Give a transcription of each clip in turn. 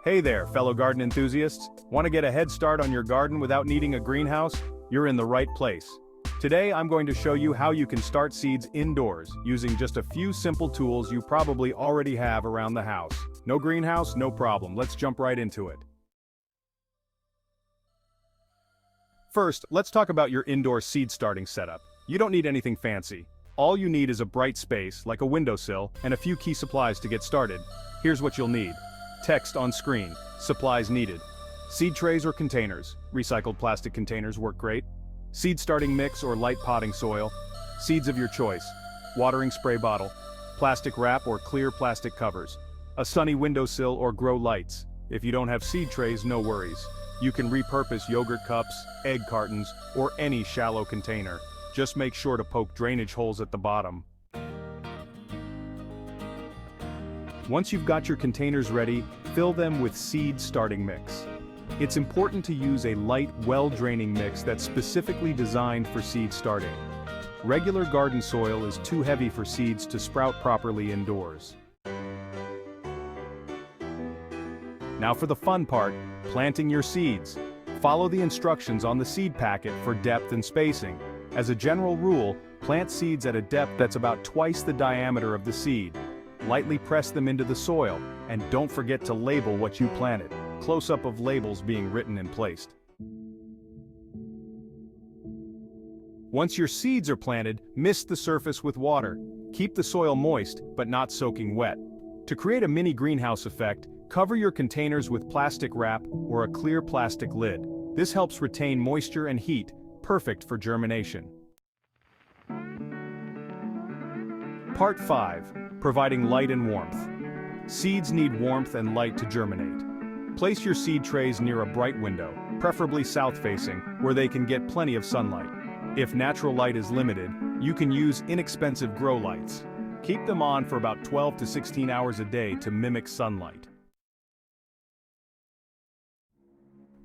Hey there, fellow garden enthusiasts. Want to get a head start on your garden without needing a greenhouse? You're in the right place. Today I'm going to show you how you can start seeds indoors using just a few simple tools you probably already have around the house. No greenhouse, no problem. Let's jump right into it. First, let's talk about your indoor seed starting setup. You don't need anything fancy. All you need is a bright space, like a windowsill, and a few key supplies to get started. Here's what you'll need. Text on screen. Supplies needed. Seed trays or containers. Recycled plastic containers work great. Seed starting mix or light potting soil. Seeds of your choice. Watering spray bottle. Plastic wrap or clear plastic covers. A sunny windowsill or grow lights. If you don't have seed trays, no worries. You can repurpose yogurt cups, egg cartons, or any shallow container. Just make sure to poke drainage holes at the bottom. Once you've got your containers ready, fill them with seed starting mix. It's important to use a light, well-draining mix that's specifically designed for seed starting. Regular garden soil is too heavy for seeds to sprout properly indoors. Now for the fun part, planting your seeds. Follow the instructions on the seed packet for depth and spacing. As a general rule, plant seeds at a depth that's about twice the diameter of the seed. Lightly press them into the soil, and don't forget to label what you planted. Close-up of labels being written and placed. Once your seeds are planted, mist the surface with water. Keep the soil moist, but not soaking wet. To create a mini greenhouse effect, cover your containers with plastic wrap or a clear plastic lid. This helps retain moisture and heat, perfect for germination. Part 5. Providing light and warmth. Seeds need warmth and light to germinate. Place your seed trays near a bright window, preferably south-facing, where they can get plenty of sunlight. If natural light is limited, you can use inexpensive grow lights. Keep them on for about 12 to 16 hours a day to mimic sunlight.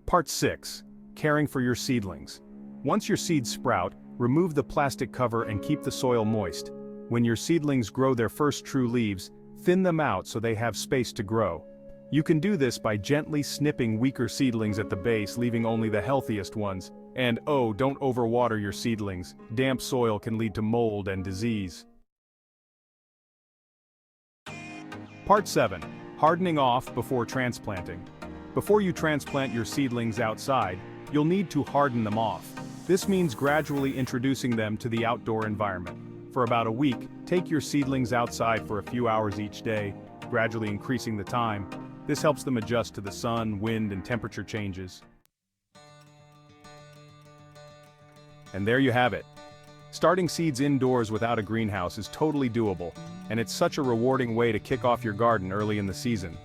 Part 6. Caring for your seedlings. Once your seeds sprout, remove the plastic cover and keep the soil moist. When your seedlings grow their first true leaves, thin them out so they have space to grow. You can do this by gently snipping weaker seedlings at the base, leaving only the healthiest ones. And oh, don't overwater your seedlings. Damp soil can lead to mold and disease. Part 7. Hardening off before transplanting. Before you transplant your seedlings outside, you'll need to harden them off. This means gradually introducing them to the outdoor environment. For about a week, take your seedlings outside for a few hours each day, gradually increasing the time. This helps them adjust to the sun, wind, and temperature changes. And there you have it. Starting seeds indoors without a greenhouse is totally doable, and it's such a rewarding way to kick off your garden early in the season.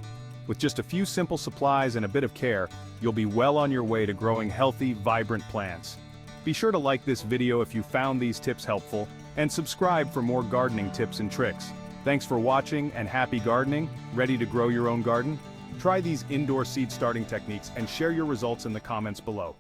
With just a few simple supplies and a bit of care, you'll be well on your way to growing healthy, vibrant plants. Be sure to like this video if you found these tips helpful, and subscribe for more gardening tips and tricks. Thanks for watching and happy gardening. Ready to grow your own garden? Try these indoor seed starting techniques and share your results in the comments below.